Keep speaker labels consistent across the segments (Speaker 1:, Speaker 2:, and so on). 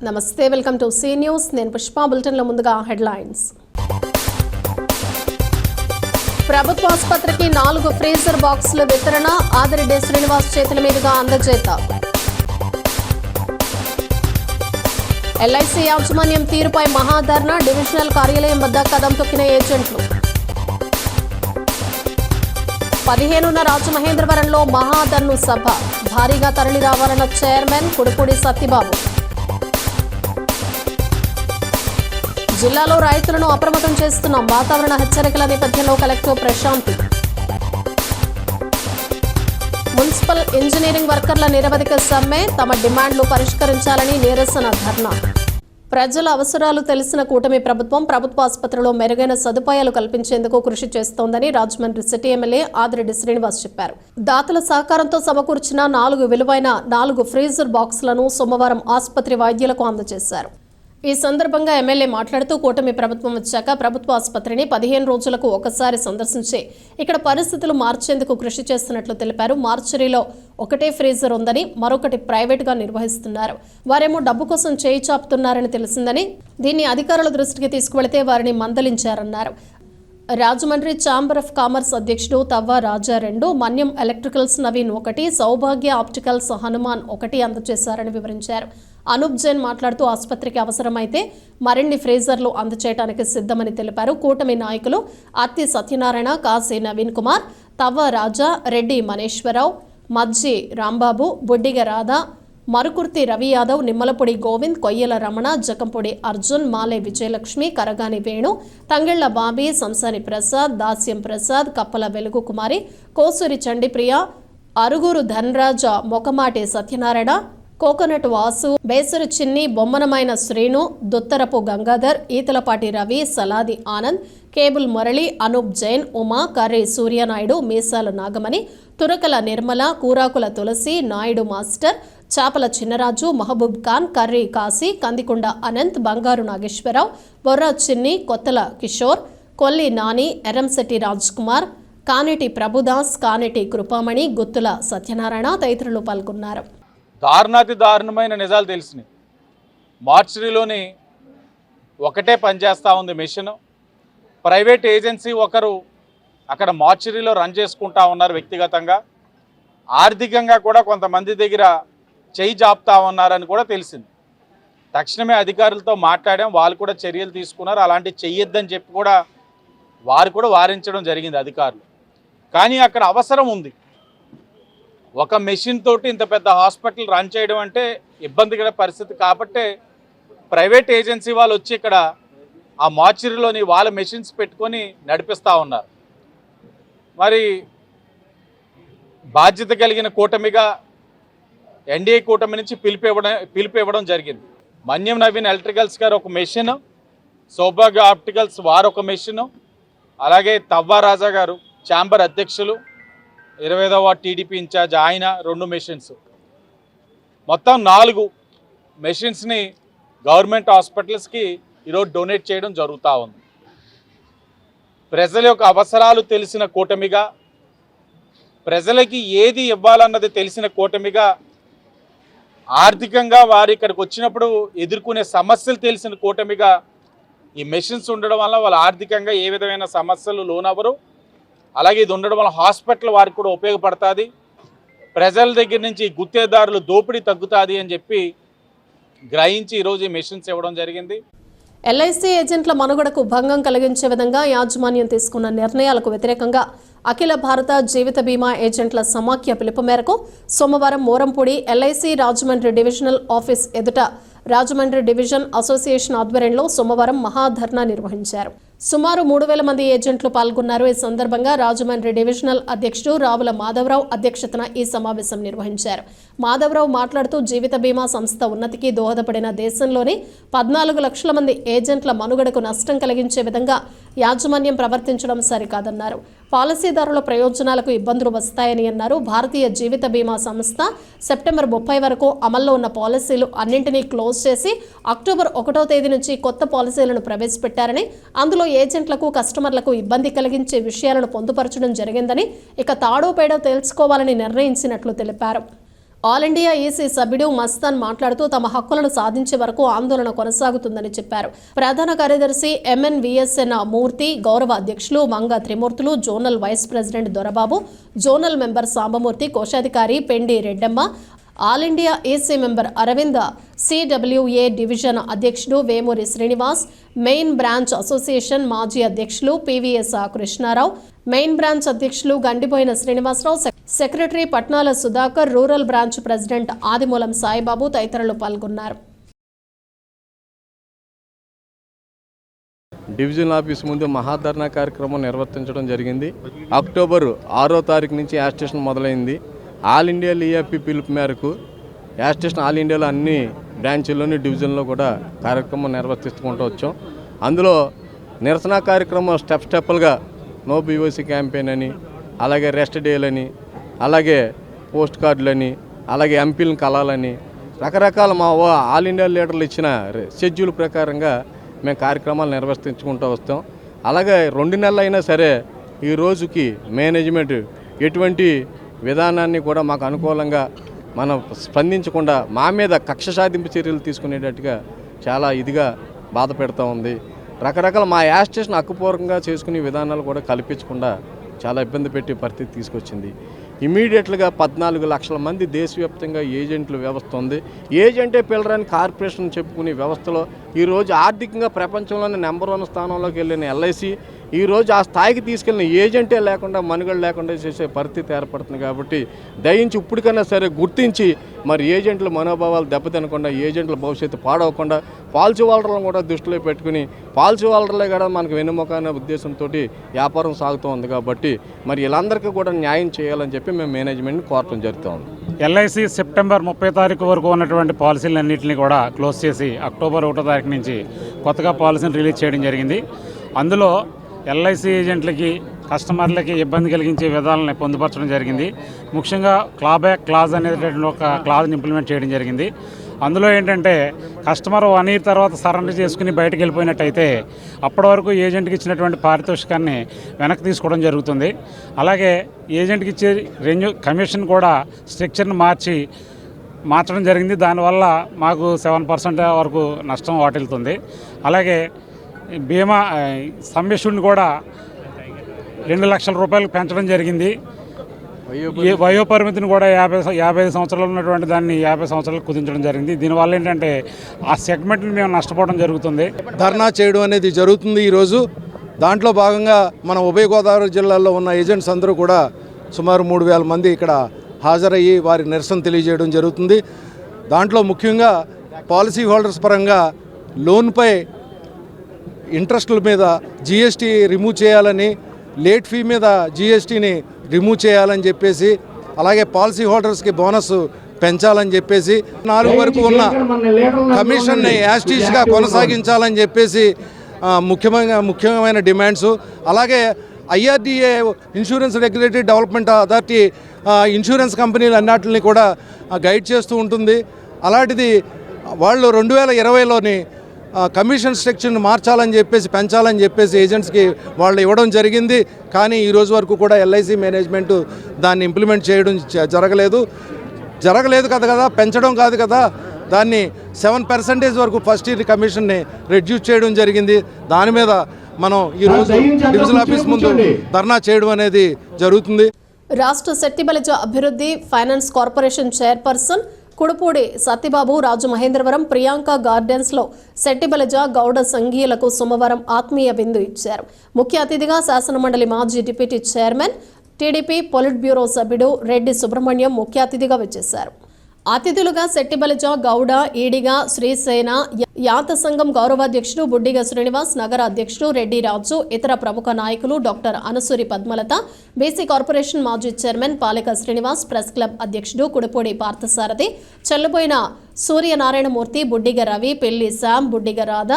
Speaker 1: నమస్తే, welcome to C news. నేను పుష్ప. బులెటిన్లో ముందుగా హెడ్లైన్స్. ప్రభుత్వ ఆసుపత్రికి 4 ఫ్రీజర్ బాక్సుల వితరణ. ఆదిరెడ్డి శ్రీనివాస్ చేతుల మీదుగా అందజేత. ఎల్ఐసి యాజమాన్యం తీరుపై మహాధర్నా. డివిజనల్ కార్యాలయం వద్ద కదం తొక్కిన ఏజెంట్లు. 15న రాజమహేంద్రవరంలో మహాధర్ను సభ. భారీగా తరలి రావాలన్న చైర్మన్ కుడుపూడి సత్యబాబు. జిల్లాలో రైతులను అప్రమత్తం చేస్తున్నాం. వాతావరణ హెచ్చరికల నేపథ్యంలో కలెక్టర్ ప్రశాంతి. మున్సిపల్ ఇంజనీరింగ్ వర్కర్ల నిరవధిక సమ్మె. తమ డిమాండ్లు పరిష్కరించాలని నిరసన ధర్నా. ప్రజల అవసరాలు తెలిసిన కూటమి ప్రభుత్వం ప్రభుత్వ ఆసుపత్రిలో మెరుగైన సదుపాయాలు కల్పించేందుకు కృషి చేస్తోందని రాజమండ్రి సిటీ ఎమ్మెల్యే ఆదిరెడ్డి శ్రీనివాస్ చెప్పారు. దాతల సహకారంతో సమకూర్చిన 4 విలువైన 4 ఫ్రీజర్ బాక్సులను సోమవారం ఆసుపత్రి వైద్యులకు అందజేశారు. ఈ సందర్భంగా ఎమ్మెల్యే మాట్లాడుతూ కూటమి ప్రభుత్వం వచ్చాక ప్రభుత్వ ఆసుపత్రిని 15 రోజులకు ఒకసారి సందర్శించి ఇక్కడ పరిస్థితులు మార్చేందుకు కృషి చేస్తున్నట్లు తెలిపారు. మార్చరీలో ఒకటే ఫ్రీజర్ ఉందని, మరొకటి ప్రైవేటుగా నిర్వహిస్తున్నారు. వారేమో డబ్బు కోసం చేయి చాపుతున్నారని తెలిసిందని, దీన్ని అధికారుల దృష్టికి తీసుకువెళితే వారిని మందలించారన్నారు. రాజమండ్రి ఛాంబర్ ఆఫ్ కామర్స్ అధ్యక్షుడు తవ్వ రాజా 2, మన్యం ఎలక్ట్రికల్స్ నవీన్ 1, సౌభాగ్య ఆప్టికల్స్ హనుమాన్ 1 అందజేశారని వివరించారు. అనూప్ జైన్ మాట్లాడుతూ ఆసుపత్రికి అవసరమైతే మరిన్ని ఫ్రీజర్లు అందచేయడానికి సిద్ధమని తెలిపారు. కూటమి నాయకులు అత్తి సత్యనారాయణ, కాశీ నవీన్ కుమార్, తవ్వ రాజా, రెడ్డి మనీశ్వరరావు, మజ్జి రాంబాబు, బొడ్డిగ రాధా, మరుకుర్తి రవి యాదవ్, నిమ్మలపొడి గోవింద్, కొయ్యల రమణ, జకంపొడి అర్జున్, మాలే విజయలక్ష్మి, కరగాని వేణు, తంగెళ్ల బాబీ, సంసాని ప్రసాద్, దాస్యం ప్రసాద్, కప్పల వెలుగు కుమారి, కోసూరి చండిప్రియ, అరుగురు ధనరాజ, మొకమాటి సత్యనారాయణ, కోకోనట్ వాసు, బేసరు చిన్ని, బొమ్మనమైన శ్రీను, దుత్తరపు గంగాధర్, ఈతలపాటి రవి, సలాది ఆనంద్, కేబుల్ మురళి, అనూప్ జైన్, ఉమా, కర్రీ సూర్యనాయుడు, మీసాల నాగమణి, తురకల నిర్మల, కూరాకుల తులసి, నాయుడు మాస్టర్, చాపల చిన్నరాజు, మహబూబ్ ఖాన్, కర్రీ కాశీ, కందికొండ అనంత్, బంగారు నాగేశ్వరరావు, బొర్రా చిన్ని, కొత్తల కిషోర్, కొల్లి నాని, ఎర్రంశెట్టి రాజ్ కుమార్, కానేటి ప్రభుదాస్, కానేటి కృపామణి, గుత్తుల సత్యనారాయణ తదితరులు పాల్గొన్నారు.
Speaker 2: దారుణాతి దారుణమైన నిజాలు తెలిసినాయి. మార్చరీలోని ఒకటే పనిచేస్తూ ఉంది మెషిన్. ప్రైవేట్ ఏజెన్సీ ఒకరు అక్కడ మార్చరీలో రన్ చేసుకుంటా ఉన్నారు. వ్యక్తిగతంగా ఆర్థికంగా కూడా కొంతమంది దగ్గర చేయి జాపుతా ఉన్నారని కూడా తెలిసింది. తక్షణమే అధికారులతో మాట్లాడాం, వాళ్ళు కూడా చర్యలు తీసుకున్నారు. అలాంటి చెయ్యొద్దని చెప్పి కూడా వారు కూడా వారించడం జరిగింది అధికారులు. కానీ అక్కడ అవసరం ఉంది. ఒక మెషిన్ తోటి ఇంత పెద్ద హాస్పిటల్ రన్ చేయడం అంటే ఇబ్బందికర పరిస్థితి. కాబట్టి ప్రైవేట్ ఏజెన్సీ వాళ్ళు వచ్చి ఇక్కడ ఆ మార్చరీలోని వాళ్ళ మెషిన్స్ పెట్టుకొని నడిపిస్తూ ఉన్నారు. మరి బాధ్యత కలిగిన కూటమిగా ఎన్డీఏ కూటమి నుంచి పిలుపు ఇవ్వడం జరిగింది. మన్యం నవీన్ ఎలక్ట్రికల్స్ గారు ఒక మెషిన్, సౌభాగ్య ఆప్టికల్స్ వారు ఒక మెషిన్, అలాగే తవ్వ రాజా గారు ఛాంబర్ అధ్యక్షులు 25వ వార్డు టీడీపీ ఇన్ఛార్జ్ ఆయన 2 మెషిన్స్, మొత్తం 4 మెషిన్స్ని గవర్నమెంట్ హాస్పిటల్స్కి ఈరోజు డొనేట్ చేయడం జరుగుతూ ఉంది. ప్రజల యొక్క అవసరాలు తెలిసిన కూటమిగా, ప్రజలకి ఏది ఇవ్వాలన్నది తెలిసిన కూటమిగా, ఆర్థికంగా వారు ఇక్కడికి వచ్చినప్పుడు ఎదుర్కొనే సమస్యలు తెలిసిన కూటమిగా ఈ మెషిన్స్ ఉండడం వల్ల వాళ్ళు ఆర్థికంగా ఏ విధమైన సమస్యలు లోనవ్వరు. అలాగే ఇది ఉండడం వల్ల హాస్పిటల్ వారికి కూడా ఉపయోగపడుతుంది. ప్రజల దగ్గర నుంచి గుత్తేదారులు దోపిడీ తగ్గుతుంది అని చెప్పి గ్రహించి ఈరోజు ఈ మెషిన్స్ ఇవ్వడం జరిగింది.
Speaker 1: ఎల్ఐసి ఏజెంట్ల మనుగడకు భంగం కలిగించే విధంగా యాజమాన్యం తీసుకున్న నిర్ణయాలకు వ్యతిరేకంగా అఖిల భారత జీవిత బీమా ఏజెంట్ల సమాఖ్య పిలుపు మేరకు సోమవారం Morampudi LIC Rajahmundry divisional office ఎదుట రాజమండ్రి డివిజన్ అసోసియేషన్ ఆధ్వర్యంలో సోమవారం మహాధర్నా నిర్వహించారు. సుమారు 3000 మంది ఏజెంట్లు పాల్గొన్నారు. ఈ సందర్భంగా రాజమండ్రి డివిజనల్ అధ్యక్షుడు రావుల మాధవరావు అధ్యక్షతన ఈ సమావేశం నిర్వహించారు. మాధవరావు మాట్లాడుతూ జీవిత బీమా సంస్థ ఉన్నతికి దోహదపడిన దేశంలోని 14 లక్షల మంది ఏజెంట్ల మనుగడకు నష్టం కలిగించే విధంగా యాజమాన్యం ప్రవర్తించడం సరికాదన్నారు. పాలసీదారుల ప్రయోజనాలకు ఇబ్బందులు వస్తాయని అన్నారు. భారతీయ జీవిత బీమా సంస్థ సెప్టెంబర్ 30 వరకు అమల్లో ఉన్న పాలసీలు అన్నింటినీ క్లోజ్ చేసి అక్టోబర్ 1వ తేదీ నుంచి కొత్త పాలసీలను ప్రవేశపెట్టారని, అందులో ఏజెంట్లకు కస్టమర్లకు ఇబ్బంది కలిగించే విషయాలను పొందుపరచడం జరిగిందని, ఇక తాడో పేడో తెలుసుకోవాలని నిర్ణయించినట్లు తెలిపారు. ఆల్ ఇండియా ఈసీ సభ్యుడు మస్తాన్ మాట్లాడుతూ తమ హక్కులను సాధించే వరకు ఆందోళన కొనసాగుతుందని చెప్పారు. ప్రధాన కార్యదర్శి MNVSN మూర్తి, గౌరవ అధ్యక్షులు Manga Trimurthulu, zonal vice president Dorababu, zonal member Sambamurthy, కోశాధికారి Pendi Reddamma, all India EC member Aravind, CWA division అధ్యక్షుడు Vemuri Srinivas, main branch association మాజీ అధ్యక్షులు PVS కృష్ణారావు, మెయిన్ బ్రాంచ్ అధ్యక్షులు గండిపోయిన Srinivasarao, secretary Patnala Sudhakar, rural branch president Adimulam Saibaba తదితరులు పాల్గొన్నారు.
Speaker 3: డివిజన్ ఆఫీస్ ముందు మహాధర్నా కార్యక్రమం నిర్వర్తించడం జరిగింది. అక్టోబర్ 6వ తారీఖు నుంచి యాజిటేషన్ మొదలైంది. ఆల్ ఇండియా లీఎఫ్పి పిలుపు మేరకు యాజిటేషన్ ఆల్ ఇండియాలో అన్ని బ్రాంచుల్లోని డివిజన్లో కూడా కార్యక్రమం నిర్వర్తించుకుంటూ వచ్చాం. అందులో నిరసన కార్యక్రమం స్టెప్పులుగా నో BOC క్యాంపెయిన్ అని, అలాగే రెస్ట్ డేలని, అలాగే పోస్ట్ కార్డులని, అలాగే ఎంపీలను కలాలని, రకరకాల మా ఆల్ ఇండియా లీడర్లు ఇచ్చిన షెడ్యూల్ ప్రకారంగా మేము కార్యక్రమాలు నిర్వర్తించుకుంటూ వస్తాం. అలాగే 2 నెలలు అయినా సరే ఈ రోజుకి మేనేజ్మెంట్ ఎటువంటి విధానాన్ని కూడా మాకు అనుకూలంగా మనం స్పందించకుండా మా మీద కక్ష సాధింపు చర్యలు తీసుకునేటట్టుగా చాలా ఇదిగా బాధ పెడతా ఉంది. రకరకాల మా యాజిటేషన్ హక్కుపూర్వకంగా చేసుకునే విధానాలు కూడా కల్పించకుండా చాలా ఇబ్బంది పెట్టే పరిస్థితి తీసుకొచ్చింది. ఇమీడియట్గా 14 లక్షల మంది దేశవ్యాప్తంగా ఏజెంట్ల వ్యవస్థ ఉంది. ఏజెంటే పిల్లరాని కార్పొరేషన్ చెప్పుకునే వ్యవస్థలో ఈరోజు ఆర్థికంగా ప్రపంచంలోనే నెంబర్ 1 స్థానంలోకి వెళ్ళిన LIC ఈరోజు ఆ స్థాయికి తీసుకెళ్ళిన ఏజెంటే లేకుండా మనుగడ లేకుండా చేసే పరిస్థితి ఏర్పడుతుంది. కాబట్టి దయించి ఇప్పటికైనా సరే గుర్తించి మరి ఏజెంట్ల మనోభావాలు దెబ్బతినకుండా, ఏజెంట్ల భవిష్యత్తు పాడవకుండా పాలసీ హోల్డర్లను కూడా దృష్టిలో పెట్టుకుని పాలసీ హోల్డర్లే కూడా మనకు వెన్నుముక అనే ఉద్దేశంతో వ్యాపారం సాగుతూ ఉంది. కాబట్టి మరి వీళ్ళందరికీ కూడా న్యాయం చేయాలని చెప్పి మేము మేనేజ్మెంట్ని కోరటం జరుగుతూ ఉంది.
Speaker 4: LIC సెప్టెంబర్ 30 తారీఖు వరకు ఉన్నటువంటి పాలసీలన్నింటినీ కూడా క్లోజ్ చేసి అక్టోబర్ 1వ తారీఖు నుంచి కొత్తగా పాలసీని రిలీజ్ చేయడం జరిగింది. అందులో LIC ఏజెంట్లకి, కస్టమర్లకి ఇబ్బంది కలిగించే విధానాలను పొందుపరచడం జరిగింది. ముఖ్యంగా క్లాబ్యాక్ క్లాజ్ అనేటటువంటి ఒక క్లాజ్ని ఇంప్లిమెంట్ చేయడం జరిగింది. అందులో ఏంటంటే కస్టమర్ 1 ఇయర్ తర్వాత సరెండర్ చేసుకుని బయటకు వెళ్ళిపోయినట్టయితే అప్పటి వరకు ఏజెంట్కి ఇచ్చినటువంటి పారితోషికాన్ని వెనక్కి తీసుకోవడం జరుగుతుంది. అలాగే ఏజెంట్కి ఇచ్చే కమిషన్ కూడా స్ట్రక్చర్ని మార్చడం జరిగింది. దానివల్ల మాకు 7% వరకు నష్టం వాటిల్తుంది. అలాగే బీమా సమ్మిషుడిని కూడా 2 లక్షల రూపాయలకు పెంచడం జరిగింది. వయోపరిమితిని కూడా 55 సంవత్సరాలు ఉన్నటువంటి దాన్ని 50 సంవత్సరాలకు కుదించడం జరిగింది. దీనివల్ల ఏంటంటే ఆ సెగ్మెంట్ని మేము నష్టపోవడం జరుగుతుంది.
Speaker 5: ధర్నా చేయడం అనేది జరుగుతుంది ఈరోజు. దాంట్లో భాగంగా మన ఉభయ గోదావరి జిల్లాల్లో ఉన్న ఏజెంట్స్ అందరూ కూడా సుమారు 3,000 మంది ఇక్కడ హాజరయ్యి వారి నిరసన తెలియజేయడం జరుగుతుంది. దాంట్లో ముఖ్యంగా పాలసీ హోల్డర్స్ పరంగా లోన్పై ఇంట్రెస్ట్ల మీద GST రిమూవ్ చేయాలని, లేట్ ఫీ మీద GSTని రిమూవ్ చేయాలని చెప్పేసి, అలాగే పాలసీ హోల్డర్స్కి బోనస్ పెంచాలని చెప్పేసి, 4 వరకు ఉన్న కమిషన్ని యాస్టీస్గా కొనసాగించాలని చెప్పేసి ముఖ్యమైన డిమాండ్స్. అలాగే IRDA insurance regulatory development authority insurance కంపెనీలు అన్నిటిని కూడా గైడ్ చేస్తూ ఉంటుంది. అలాంటిది వాళ్ళు 2020లోని కమిషన్ స్ట్రక్చర్ని మార్చాలని చెప్పేసి, పెంచాలని చెప్పేసి ఏజెంట్స్కి వాళ్ళు ఇవ్వడం జరిగింది. కానీ ఈ రోజు వరకు కూడా LIC మేనేజ్మెంట్ దాన్ని ఇంప్లిమెంట్ చేయడం జరగలేదు కదా, పెంచడం కాదు కదా, దాన్ని 7% వరకు ఫస్ట్ ఇయర్ కమిషన్ని రెడ్యూస్ చేయడం జరిగింది. దాని మీద మనం ఈరోజు డివిజనల్ ఆఫీస్ ముందు ధర్నా చేయడం అనేది జరుగుతుంది.
Speaker 1: రాష్ట్ర శెట్టిబలిజ అభివృద్ధి finance corporation chairperson Kudupudi Satyababu Rajamahendravaram Priyanka గార్డెన్స్లో శెట్టిబలిజ గౌడ సంఘీయులకు సోమవారం ఆత్మీయ విందు ఇచ్చారు. ముఖ్య అతిథిగా శాసనమండలి మాజీ deputy chairman, TDP polit bureau సభ్యుడు రెడ్డి సుబ్రహ్మణ్యం ముఖ్య అతిథిగా వచ్చేశారు. అతిథులుగా శెట్టిబలిజ గౌడ, ఈడిగ, శ్రీసేన, యాత సంఘం గౌరవాధ్యక్షుడు బుడ్డిగ శ్రీనివాస్, నగర అధ్యక్షుడు రెడ్డి రాజు, ఇతర ప్రముఖ నాయకులు doctor Anasuri Padmalatha, BC corporation మాజీ చైర్మన్ పాలిక శ్రీనివాస్, ప్రెస్ క్లబ్ అధ్యక్షుడు కుడిపూడి పార్థసారథి, చెల్లుపోయిన సూర్యనారాయణమూర్తి, బుడ్డిగ రవి, పెళ్లి శామ్, బుడ్డిగ రాధ,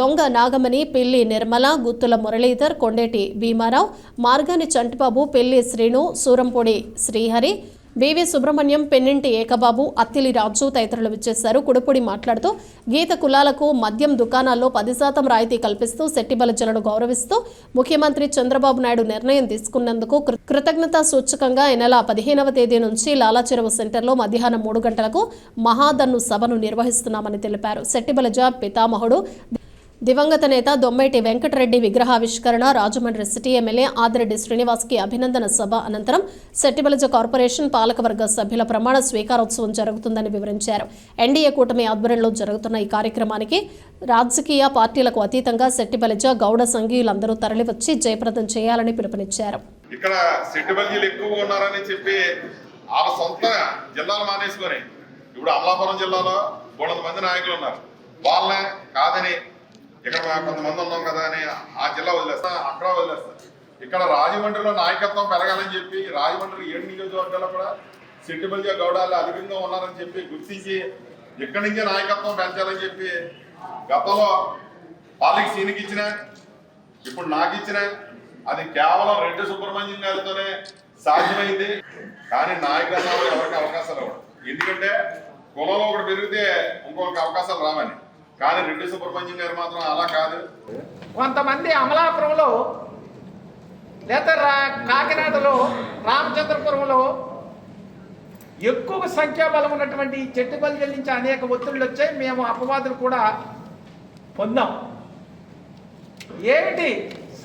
Speaker 1: దొంగ నాగమణి, పెళ్లి నిర్మల, గుత్తుల మురళీధర్, కొండేటి భీమారావు, మార్గాని చంటిబాబు, పెళ్లి శ్రీను, సూరంపొడి శ్రీహరి, వివి సుబ్రహ్మణ్యం, పెన్నింటి ఏకబాబు, అత్తిలి రాజు తదితరులు విచ్చేశారు. కుడుపుడి మాట్లాడుతూ గీత కులాలకు మద్యం దుకాణాల్లో 10% రాయితీ కల్పిస్తూ శెట్టిబలిజలను గౌరవిస్తూ ముఖ్యమంత్రి చంద్రబాబు నాయుడు నిర్ణయం తీసుకున్నందుకు కృతజ్ఞతా సూచకంగా ఈ నెల 15వ తేదీ నుంచి లాలాచెరువు సెంటర్లో మధ్యాహ్నం 3 గంటలకు మహాదన్ను సభను నిర్వహిస్తున్నామని తెలిపారు. శెట్టిబలిజ పితామహుడు దివంగత నేత దొమ్మేటి వెంకటరెడ్డి విగ్రహావిష్కరణ, రాజమండ్రి సిటీ ఎమ్మెల్యే ఆదిరెడ్డి శ్రీనివాస్కి అభినందన సభ అనంతరం శెట్టిబలిజ కార్పొరేషన్ పాలకవర్గ సభ్యుల ప్రమాణ స్వీకారోత్సవం జరుగుతుందని వివరించారు. ఎన్డీఏ కూటమి ఆధ్వర్యంలో జరుగుతున్న ఈ కార్యక్రమానికి రాజకీయ పార్టీలకు అతీతంగా శెట్టిబలిజ గౌడ సంఘీయులందరూ తరలివచ్చి జయప్రదం చేయాలని పిలుపునిచ్చారు.
Speaker 6: ఇక్కడ శెట్టిబలిజీలు ఎక్కువగా ఉన్నారని చెప్పి వాళ్ళ సొంత జిల్లాలు మానేసుకొని ఇప్పుడు అమలాపురం జిల్లాలో 300 మంది నాయకులు ఉన్నారు. వాళ్ళనే కాదని ఇక్కడ కొంతమంది ఉన్నాం కదా అని ఆ జిల్లా వదిలేస్తా, అక్కడ వదిలేస్తా. ఇక్కడ రాజమండ్రిలో నాయకత్వం పెరగాలని చెప్పి రాజమండ్రి 7 నియోజకవర్గాల్లో కూడా శెట్టిబలిజ గౌడాలు అధికంగా ఉన్నారని చెప్పి గుర్తించి ఇక్కడి నుంచే నాయకత్వం పెంచాలని చెప్పి గతంలో వాళ్ళకి సీనికి ఇచ్చిన, ఇప్పుడు నాకు ఇచ్చిన, అది కేవలం రెడ్డి సుబ్రహ్మణ్యం గారితోనే సాధ్యమైంది. కానీ నాయకత్వంలో ఎవరికి అవకాశాలు ఇవ్వడం, ఎందుకంటే కులంలో ఒకటి పెరిగితే ఇంకొకరికి అవకాశాలు రావని. కానీ రెడ్డి సుబ్రహ్మణ్యం గారు మాత్రం అలా కాదు.
Speaker 7: కొంతమంది అమలాపురంలో లేదా కాకినాడలో రామచంద్రపురంలో ఎక్కువ సంఖ్యాబలం ఉన్నటువంటి చెట్టుబలిజల నుంచి అనేక ఒత్తిళ్ళు వచ్చాయి. మేము అపవాదులు కూడా పొందాం. ఏమిటి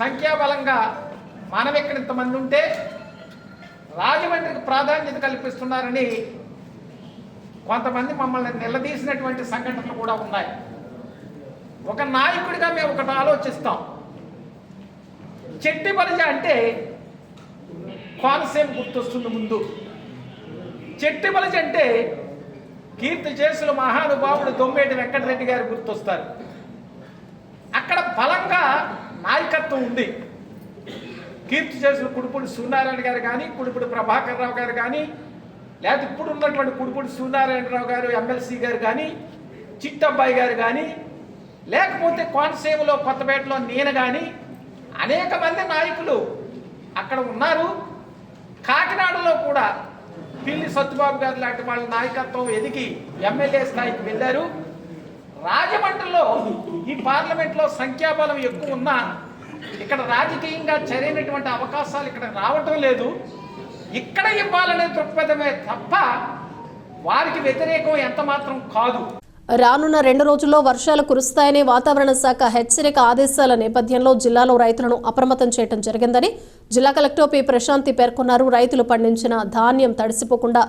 Speaker 7: సంఖ్యాబలంగా మనం ఇక్కడ ఇంతమంది ఉంటే రాజమండ్రికి ప్రాధాన్యత కల్పిస్తున్నారని కొంతమంది మమ్మల్ని నిలదీసినటువంటి సంఘటనలు కూడా ఉన్నాయి. ఒక నాయకుడిగా మేము ఒకటి ఆలోచిస్తాం. చెట్టిబలిజ అంటే కోనసీమ గుర్తొస్తుంది ముందు. చెట్టిబలిజ అంటే కీర్తి చేసుల మహానుభావుడు దొమ్మేటి వెంకటరెడ్డి గారు గుర్తొస్తారు. అక్కడ బలంగా నాయకత్వం ఉంది. కీర్తి చేసుల కుడుపుడి సూర్యనారాయణ గారు కానీ, కుడుపుడి ప్రభాకర్ రావు గారు కానీ, లేకపోతే ఇప్పుడు ఉన్నటువంటి కుడుపుడి సూర్యనారాయణరావు గారు ఎమ్మెల్సీ గారు కానీ, చిట్టబ్బాయి గారు కానీ, లేకపోతే కోనసీమలో కొత్తపేటలో నేను కానీ అనేక మంది నాయకులు అక్కడ ఉన్నారు. కాకినాడలో కూడా పిల్లి సత్యబాబు గారు లాంటి వాళ్ళ నాయకత్వం ఎదిగి ఎమ్మెల్యే స్థాయికి వెళ్ళారు. రాజమండ్రిలో ఈ పార్లమెంట్లో సంఖ్యాబలం ఎక్కువ ఉన్నా ఇక్కడ రాజకీయంగా సరైనటువంటి అవకాశాలు ఇక్కడ రావటం లేదు. ఇక్కడ ఇవ్వాలనే దృక్పథమే తప్ప వారికి వ్యతిరేకం ఎంత మాత్రం కాదు.
Speaker 1: రానున్న 2 రోజుల్లో వర్షాలు కురుస్తాయని వాతావరణ శాఖ హెచ్చరిక ఆదేశాల నేపథ్యంలో జిల్లాలో రైతులను అప్రమత్తం చేయడం జరిగిందని జిల్లా కలెక్టర్ పి ప్రశాంతి పేర్కొన్నారు. రైతులు పండించిన ధాన్యం తడిసిపోకుండా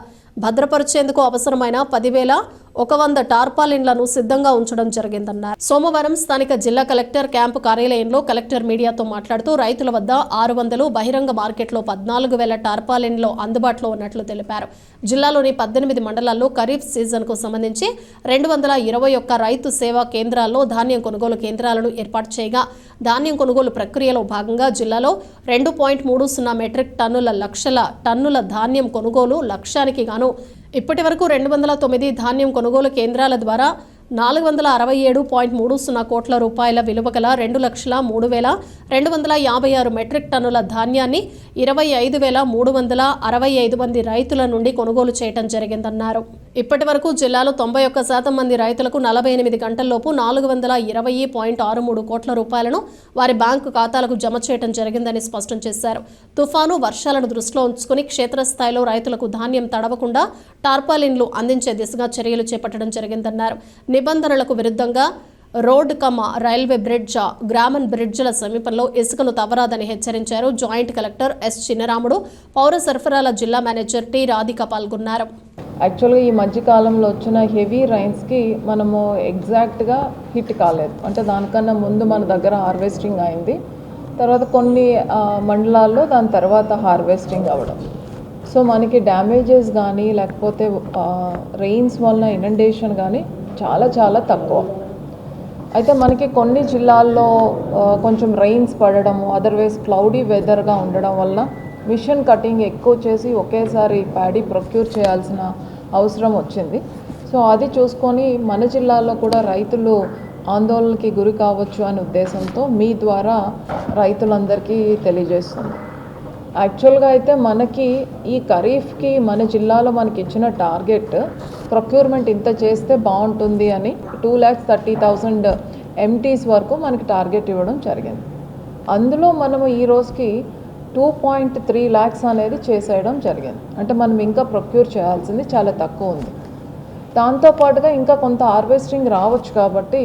Speaker 1: భద్రపరిచేందుకు అవసరమైన 10,100 టార్పాలిన్లను సిద్ధంగా ఉంచడం జరిగిందన్నారు. సోమవారం స్థానిక జిల్లా కలెక్టర్ క్యాంపు కార్యాలయంలో కలెక్టర్ మీడియాతో మాట్లాడుతూ రైతుల వద్ద 600, బహిరంగ మార్కెట్లో 14,000 టార్పాలిన్లు అందుబాటులో ఉన్నట్లు తెలిపారు. జిల్లాలోని 18 మండలాల్లో ఖరీఫ్ సీజన్కు సంబంధించి 221 రైతు సేవా కేంద్రాల్లో ధాన్యం కొనుగోలు కేంద్రాలను ఏర్పాటు చేయగా ధాన్యం కొనుగోలు ప్రక్రియలో భాగంగా జిల్లాలో 2.30 మెట్రిక్ లక్షల టన్నుల ధాన్యం కొనుగోలు లక్ష్యానికి గాను ఇప్పటి వరకు 209 ధాన్యం కొనుగోలు కేంద్రాల ద్వారా 467.30 కోట్ల రూపాయల విలువ గల 2,03,256 మెట్రిక్ టన్నుల ధాన్యాన్ని 25,365 మంది రైతుల నుండి కొనుగోలు చేయడం జరిగిందన్నారు. ఇప్పటి వరకు జిల్లాలో 91% మంది రైతులకు 48 గంటల్లోపు 420.63 కోట్ల రూపాయలను వారి బ్యాంకు ఖాతాలకు జమ చేయడం జరిగిందని స్పష్టం చేశారు. తుఫాను వర్షాలను దృష్టిలో ఉంచుకుని క్షేత్రస్థాయిలో రైతులకు ధాన్యం తడవకుండా టార్పాలిన్లు అందించే దిశగా చర్యలు చేపట్టడం జరిగిందన్నారు. నిబంధనలకు విరుద్ధంగా రోడ్ రైల్వే బ్రిడ్జ్, గ్రామన్ బ్రిడ్జ్ల సమీపంలో ఇసుకను తవ్వరాదని హెచ్చరించారు. జాయింట్ కలెక్టర్ ఎస్ చిన్నరాముడు, పౌర సరఫరాల జిల్లా మేనేజర్ టి రాధిక పాల్గొన్నారు.
Speaker 8: యాక్చువల్గా ఈ మధ్యకాలంలో వచ్చిన హెవీ రైన్స్కి మనము ఎగ్జాక్ట్గా హిట్ కాలేదు. అంటే దానికన్నా ముందు మన దగ్గర హార్వెస్టింగ్ అయింది, తర్వాత కొన్ని మండలాల్లో దాని తర్వాత హార్వెస్టింగ్ అవ్వడం. సో మనకి డ్యామేజెస్ కానీ లేకపోతే రెయిన్స్ వలన ఇనండేషన్ కానీ చాలా చాలా తక్కువ. అయితే మనకి కొన్ని జిల్లాల్లో కొంచెం రెయిన్స్ పడడము, అదర్వైజ్ క్లౌడీ వెదర్గా ఉండడం వల్ల మిషన్ కటింగ్ ఎక్కువ చేసి ఒకేసారి ప్యాడీ ప్రొక్యూర్ చేయాల్సిన అవసరం వచ్చింది. సో అది చూసుకొని మన జిల్లాలో కూడా రైతులు ఆందోళనకి గురి కావచ్చు అనే ఉద్దేశంతో మీ ద్వారా రైతులందరికీ తెలియజేస్తుంది. యాక్చువల్గా అయితే మనకి ఈ ఖరీఫ్కి మన జిల్లాలో మనకి ఇచ్చిన టార్గెట్ ప్రొక్యూర్మెంట్ ఇంత చేస్తే బాగుంటుంది అని 2,30,000 ఎంటీస్ వరకు మనకి టార్గెట్ ఇవ్వడం జరిగింది. అందులో మనము ఈ రోజుకి 2.3 lakhs అనేది చేసేయడం జరిగింది. అంటే మనం ఇంకా ప్రొక్యూర్ చేయాల్సింది చాలా తక్కువ ఉంది. దాంతోపాటుగా ఇంకా కొంత హార్వెస్టింగ్ రావచ్చు కాబట్టి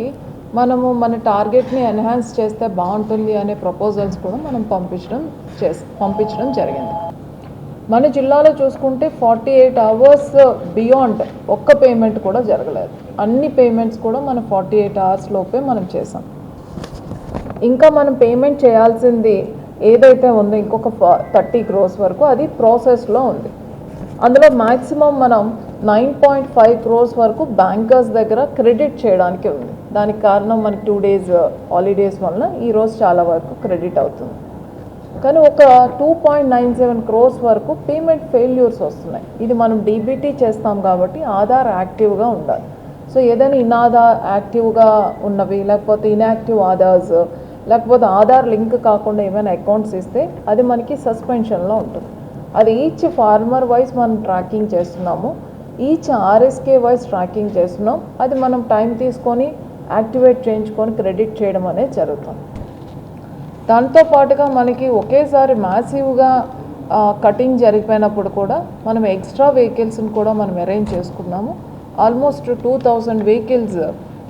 Speaker 8: మనము మన టార్గెట్ని ఎన్హాన్స్ చేస్తే బాగుంటుంది అనే ప్రపోజల్స్ కూడా మనం పంపించడం జరిగింది. మన జిల్లాలో చూసుకుంటే 48 hours బియాండ్ ఒక్క పేమెంట్ కూడా జరగలేదు. అన్ని పేమెంట్స్ కూడా మనం 48 hours లోపే మనం చేసాం. ఇంకా మనం పేమెంట్ చేయాల్సింది ఏదైతే ఉందో ఇంకొక 30 crores వరకు అది ప్రాసెస్లో ఉంది. అందులో మ్యాక్సిమం మనం 9.5 crores వరకు బ్యాంకర్స్ దగ్గర క్రెడిట్ చేయడానికి ఉంది. దానికి కారణం మనకి 2 days హాలిడేస్ వల్ల ఈరోజు చాలా వరకు క్రెడిట్ అవుతుంది. కానీ ఒక 2.97 crores వరకు పేమెంట్ ఫెయిల్యూర్స్ వస్తున్నాయి. ఇది మనం డీబీటీ చేస్తాం కాబట్టి ఆధార్ యాక్టివ్గా ఉండాలి. సో ఏదైనా ఇన్ఆధార్ యాక్టివ్గా ఉన్నవి లేకపోతే ఇన్యాక్టివ్ ఆధార్స్ లేకపోతే ఆధార్ లింక్ కాకుండా ఏమైనా అకౌంట్స్ ఇస్తే అది మనకి సస్పెన్షన్లో ఉంటుంది. అది ఈచ్ ఫార్మర్ వైజ్ మనం ట్రాకింగ్ చేస్తున్నాము, ఈచ్ ఆర్ఎస్కే వైజ్ ట్రాకింగ్ చేస్తున్నాం. అది మనం టైం తీసుకొని యాక్టివేట్ చేయించుకొని క్రెడిట్ చేయడం అనేది జరుగుతుంది. దాంతోపాటుగా మనకి ఒకేసారి మ్యాసివ్గా కటింగ్ జరిగిపోయినప్పుడు కూడా మనం ఎక్స్ట్రా వెహికల్స్ని కూడా మనం అరేంజ్ చేసుకున్నాము. ఆల్మోస్ట్ 2,000 వెహికల్స్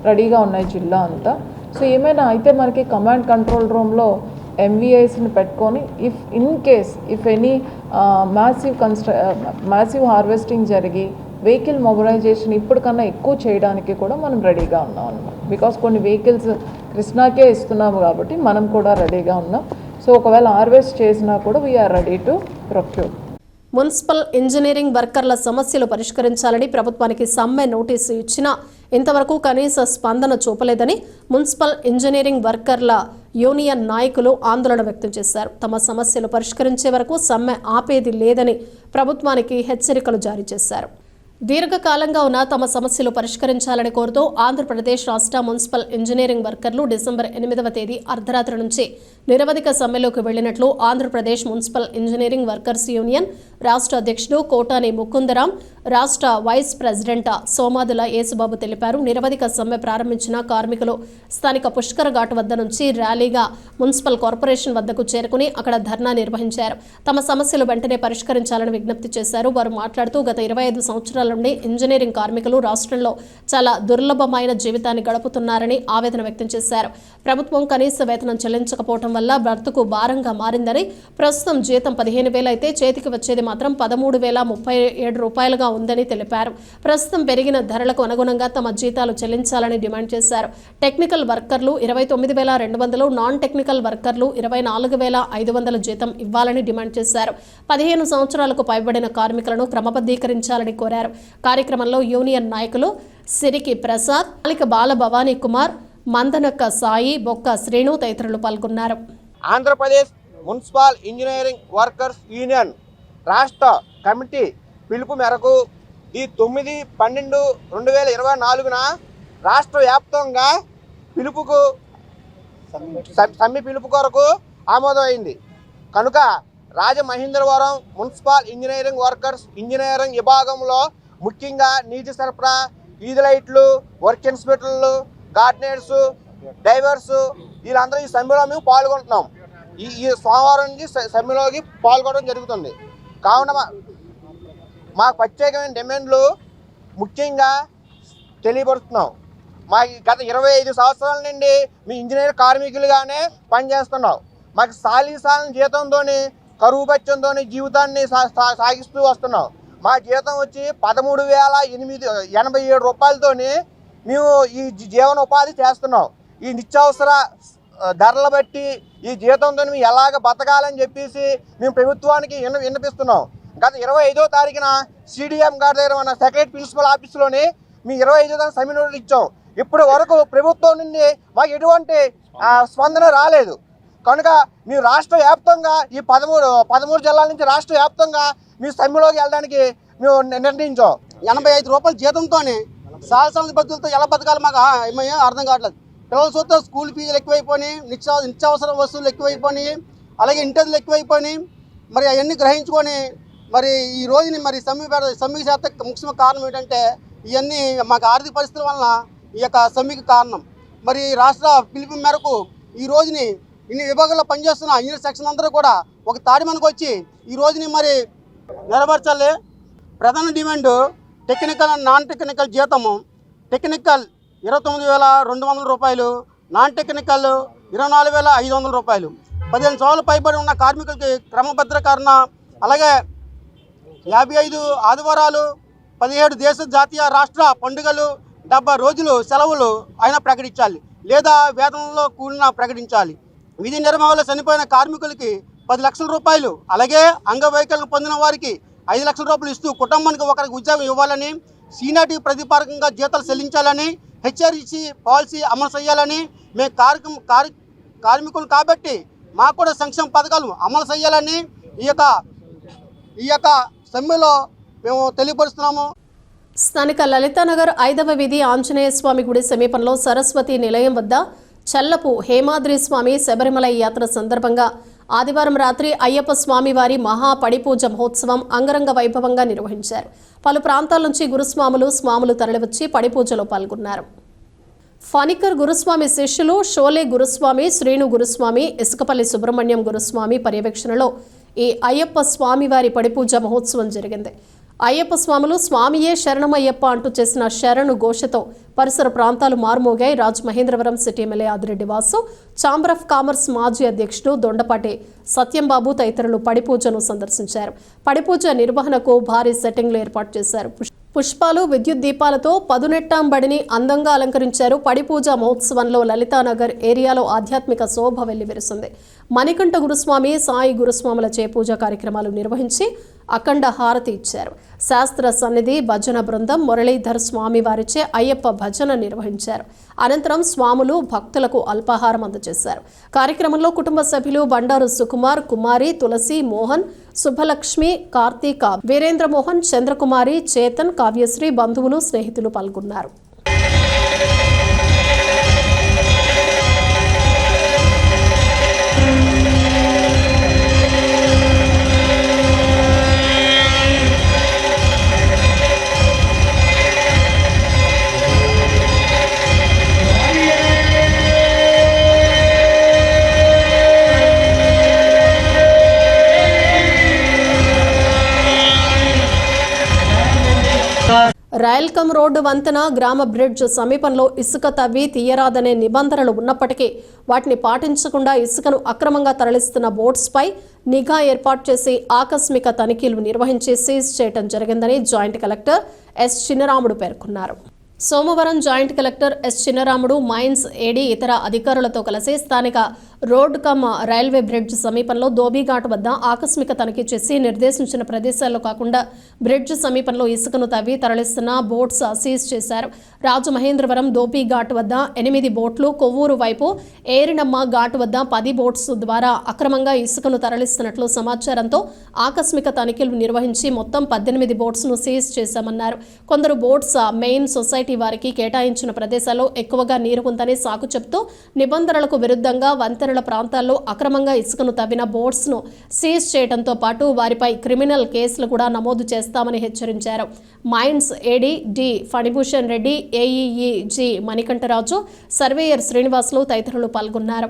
Speaker 8: రెడీగా ఉన్నాయి జిల్లా అంతా. సో ఏమైనా అయితే మనకి కమాండ్ కంట్రోల్ రూమ్లో ఎంవీఐస్ని పెట్టుకొని ఇఫ్ ఎనీ మ్యాసివ్ హార్వెస్టింగ్ జరిగి వెహికల్ మొబిలైజేషన్ ఇప్పటికన్నా ఎక్కువ చేయడానికి కూడా మనం రెడీగా ఉన్నాం అన్నమాట. బికాస్ కొన్ని వెహికల్స్ కృష్ణాకే ఇస్తున్నాము కాబట్టి మనం కూడా రెడీగా ఉన్నాం. సో ఒకవేళ హార్వెస్ట్ చేసినా కూడా we are ready to procure.
Speaker 1: Municipal engineering వర్కర్ల సమస్యలు పరిష్కరించాలని ప్రభుత్వానికి సమ్మె నోటీసు ఇచ్చినా ఇంతవరకు కనీస స్పందన చూపలేదని మున్సిపల్ ఇంజనీరింగ్ వర్కర్ల యూనియన్ నాయకులు ఆందోళన వ్యక్తం చేశారు. తమ సమస్యలు పరిష్కరించే వరకు సమ్మె ఆపేది లేదని ప్రభుత్వానికి హెచ్చరికలు జారీ చేశారు. దీర్ఘకాలంగా ఉన్న తమ సమస్యలు పరిష్కరించాలని కోరుతూ ఆంధ్రప్రదేశ్ రాష్ట్ర మున్సిపల్ ఇంజనీరింగ్ వర్కర్లు డిసెంబర్ 8వ తేదీ అర్ధరాత్రి నుంచి నిరవధిక సమ్మెలోకి వెళ్లినట్లు Andhra Pradesh municipal engineering workers union రాష్ట్ర అధ్యక్షుడు కోటాని ముకుందరాం, రాష్ట్ర వైస్ ప్రెసిడెంట్ సోమాదుల యేసుబాబు తెలిపారు. నిరవధిక సమ్మె ప్రారంభించిన కార్మికులు స్థానిక పుష్కర్ ఘాట్ వద్ద నుంచి ర్యాలీగా మున్సిపల్ కార్పొరేషన్ వద్దకు చేరుకుని అక్కడ ధర్నా నిర్వహించారు. తమ సమస్యలు వెంటనే పరిష్కరించాలని విజ్ఞప్తి చేశారు. వారు మాట్లాడుతూ గత 25 సంవత్సరాల నుండి ఇంజనీరింగ్ కార్మికులు రాష్ట్రంలో చాలా దుర్లభమైన జీవితాన్ని గడుపుతున్నారని ఆవేదన వ్యక్తం చేశారు. ప్రభుత్వం కనీస వేతనం చెల్లించకపోవడం వల్ల బ్రతుకు భారంగా మారిందని, ప్రస్తుతం జీతం 15,000 అయితే చేతికి వచ్చేది మాత్రం 13,037 రూపాయలుగా ఉందని తెలిపారు. ప్రస్తుతం పెరిగిన ధరలకు అనుగుణంగా తమ జీతాలు చెల్లించాలని డిమాండ్ చేశారు. టెక్నికల్ వర్కర్లు 29,200, నాన్ టెక్నికల్ వర్కర్లు 24,500 జీతం ఇవ్వాలని డిమాండ్ చేశారు. 15 సంవత్సరాలకు పైబడిన కార్మికులను క్రమబద్ధీకరించాలని కోరారు. కార్యక్రమంలో యూనియన్ నాయకులు సిరికి ప్రసాద్, బాలిక బాల భవానీ కుమార్, మందనక్క సాయి, బొక్క శ్రీను తదితరులు పాల్గొన్నారు.
Speaker 9: Andhra Pradesh municipal engineering workers union రాష్ట్ర కమిటీ పిలుపు మేరకు ఈ 9/12/2024 రాష్ట్ర వ్యాప్తంగా సమ్మె పిలుపు కొరకు ఆమోదమైంది. కనుక Rajamahendravaram municipal engineering workers engineering విభాగంలో ముఖ్యంగా నీటి సరఫరా, ఈది లైట్లు, వర్క్ ఇన్స్పెక్టర్లు, గార్డెనర్స్, డ్రైవర్స్ వీళ్ళందరూ ఈ సమ్మెలో మేము పాల్గొంటున్నాం. ఈ సోమవారం నుంచి సమ్మెలోకి పాల్గొనడం జరుగుతుంది. కావున మాకు ప్రత్యేకమైన డిమాండ్లు ముఖ్యంగా తెలియపరుస్తున్నాం. మాకు గత 25 సంవత్సరాల నుండి మీ ఇంజనీర్ కార్మికులుగానే పనిచేస్తున్నాం. మాకు సాలీసాలని జీతంతో కరువు బత్యంతో జీవితాన్ని సాగిస్తూ వస్తున్నాం. మా జీతం వచ్చి 13,887 రూపాయలతో మేము ఈ జీవన ఉపాధి చేస్తున్నాం. ఈ నిత్యావసర ధరలు బట్టి ఈ జీతంతో మేము ఎలాగ బతకాలని చెప్పేసి మేము ప్రభుత్వానికి విన్నపిస్తున్నాం. గత 25వ తారీఖున సిడిఎం గారి దగ్గర మన సెక్రటరీ ప్రిన్సిపల్ ఆఫీసులోని మేము 25వ తారీఖు సమ్మె నోటీస్ ఇచ్చాం. ఇప్పటి వరకు ప్రభుత్వం నుండి మాకు ఎటువంటి స్పందన రాలేదు. కనుక మేము రాష్ట్ర వ్యాప్తంగా ఈ 13 జిల్లాల నుంచి రాష్ట్ర వ్యాప్తంగా మీ సమ్మెలోకి వెళ్ళడానికి మేము నిర్ణయించాం. 85 రూపాయల జీతంతోనే సాలసాల బతుకులతో ఎలా బతకాలి మాకు ఏమయ్యా అర్థం కావట్లేదు. పిల్లల చూస్తే స్కూల్ ఫీజులు ఎక్కువైపోయినాయి, నిత్యావసర వస్తువులు ఎక్కువైపోయినాయి, అలాగే ఇంటర్లు ఎక్కువైపోయినాయి. మరి అవన్నీ గ్రహించుకొని మరి ఈ రోజుని మరి సమ్మె శాతం ముఖ్య కారణం ఏంటంటే ఇవన్నీ మాకు ఆర్థిక పరిస్థితుల వలన ఈ యొక్క సమ్మెకి కారణం. మరి రాష్ట్ర పిలుపు మేరకు ఈ రోజుని ఇన్ని విభాగాల్లో పనిచేస్తున్న ఇంజనీర్ సెక్షన్ అందరూ కూడా ఒక తాడి మనకు వచ్చి ఈ రోజుని మరి నెరవేర్చాలి. ప్రధాన demand technical and non technical జీతము. టెక్నికల్ 29,200 రూపాయలు, నాన్ టెక్నికల్ 24,500 రూపాయలు. 15 సంవత్సరాలు పైబడి ఉన్న కార్మికులకి క్రమభద్రీకరణ, అలాగే 55 ఆదివారాలు, 17 దేశ జాతీయ రాష్ట్ర పండుగలు, 70 రోజులు సెలవులు అయినా ప్రకటించాలి, లేదా వేతనంలో కూడిన ప్రకటించాలి. విధి నిర్వహణలో చనిపోయిన కార్మికులకి 10 లక్షల రూపాయలు, అలాగే అంగవైకల్యం పొందిన వారికి 5 లక్షల రూపాయలు ఇస్తూ కుటుంబానికి ఒకరికి ఉద్యోగం ఇవ్వాలని, సీనియారిటీ ప్రతిపాదకంగా జీతాలు చెల్లించాలని, హెచ్ఆర్ఈసీ పాలసీ అమలు చేయాలని, మేము కార్మికులు కాబట్టి మాకు కూడా సంక్షేమ పథకాలు అమలు చేయాలని ఈ యొక్క సమ్మెలో మేము తెలియపరుస్తున్నాము.
Speaker 1: స్థానిక లలితానగర్ 5వ వీధి ఆంజనేయ స్వామి గుడి సమీపంలో సరస్వతి నిలయం వద్ద చల్లపు హేమాద్రి స్వామి శబరిమల యాత్ర సందర్భంగా ఆదివారం రాత్రి అయ్యప్ప స్వామివారి మహా పడిపూజ మహోత్సవం అంగరంగ వైభవంగా నిర్వహించారు. పలు ప్రాంతాల నుంచి స్వాములు తరలివచ్చి పడిపూజలో పాల్గొన్నారు. ఫణికర్ గురుస్వామి శిష్యులు షోలే గురుస్వామి, శ్రీను గురుస్వామి, ఇసుకపల్లి సుబ్రహ్మణ్యం గురుస్వామి పర్యవేక్షణలో ఈ అయ్యప్ప స్వామివారి పడిపూజ మహోత్సవం జరిగింది. అయ్యప్ప స్వాములు స్వామియే శరణమయ్యప్ప అంటూ చేసిన శరణు ఘోషతో పరిసర ప్రాంతాలు మారుమోగాయి. Rajamahendravaram city MLA Adireddy Vasu, chamber of commerce మాజీ అధ్యక్షుడు దొండపాటి సత్యంబాబు తదితరులు పడిపూజను సందర్శించారు. పడిపూజ నిర్వహణకు భారీ సెట్టింగ్లు ఏర్పాటు చేశారు. పుష్పాలు, విద్యుత్ దీపాలతో పదునెట్టాంబడిని అందంగా అలంకరించారు. పడిపూజ మహోత్సవంలో లలితానగర్ ఏరియాలో ఆధ్యాత్మిక శోభ వెల్లివిరుస్తుంది. మణికంఠ గురుస్వామి, సాయి గురుస్వాములచే పూజా కార్యక్రమాలు నిర్వహించి అఖండ హారతి ఇచ్చారు. శాస్త్ర సన్నిధి భజన బృందం మురళీధర్ స్వామి వారిచే అయ్యప్ప భజన నిర్వహించారు. అనంతరం స్వాములు భక్తులకు అల్పాహారం అందజేశారు. కార్యక్రమంలో కుటుంబ సభ్యులు బండారు సుకుమార్, కుమారి, తులసి, మోహన్, శుభలక్ష్మి, కార్తీక, వీరేంద్ర మోహన్, చంద్రకుమారి, చేతన్, కావ్యశ్రీ, బంధువులు, స్నేహితులు పాల్గొన్నారు. రాయల్కమ్ రోడ్డు వంతెన గ్రామ బ్రిడ్జ్ సమీపంలో ఇసుక తవ్వి తీయరాదనే నిబంధనలు ఉన్నప్పటికీ వాటిని పాటించకుండా ఇసుకను అక్రమంగా తరలిస్తున్న బోట్స్పై నిఘా ఏర్పాటు చేసి ఆకస్మిక తనిఖీలు నిర్వహించి సీజ్ చేయడం జరిగిందని జాయింట్ కలెక్టర్ ఎస్ చిన్నరాముడు పేర్కొన్నారు. సోమవారం joint collector S Chinnaramudu, mines AD ఇతర అధికారులతో కలిసి స్థానిక రోడ్ కమ్ రైల్వే బ్రిడ్జ్ సమీపంలో ధోబీఘాట్ వద్ద ఆకస్మిక తనిఖీ చేసి నిర్దేశించిన ప్రదేశాల్లో కాకుండా బ్రిడ్జ్ సమీపంలో ఇసుకను తవ్వి తరలిస్తున్న బోట్స్ సీజ్ చేశారు. రాజమహేంద్రవరం ధోబీఘాట్ వద్ద 8 బోట్లు, కొవ్వూరు వైపు ఏరినమ్మ ఘాట్ వద్ద 10 బోట్స్ ద్వారా అక్రమంగా ఇసుకను తరలిస్తున్నట్లు సమాచారంతో ఆకస్మిక తనిఖీలు నిర్వహించి మొత్తం 18 బోట్స్ను సీజ్ చేశామన్నారు. కొందరు బోట్స్ మెయిన్ సొసైటీ వారికి కేటాయించిన ప్రదేశాల్లో ఎక్కువగా నీరు ఉందని సాకు చెబుతూ నిబంధనలకు విరుద్ధంగా వంతెనల ప్రాంతాల్లో అక్రమంగా ఇసుకను తవ్విన బోట్స్ ను సీజ్ చేయడంతో పాటు వారిపై క్రిమినల్ కేసులు కూడా నమోదు చేస్తామని హెచ్చరించారు. Mines AD D Phanibhushan Reddy, AEE G Manikantaraju, surveyor Srinivasulu తదితరులు పాల్గొన్నారు.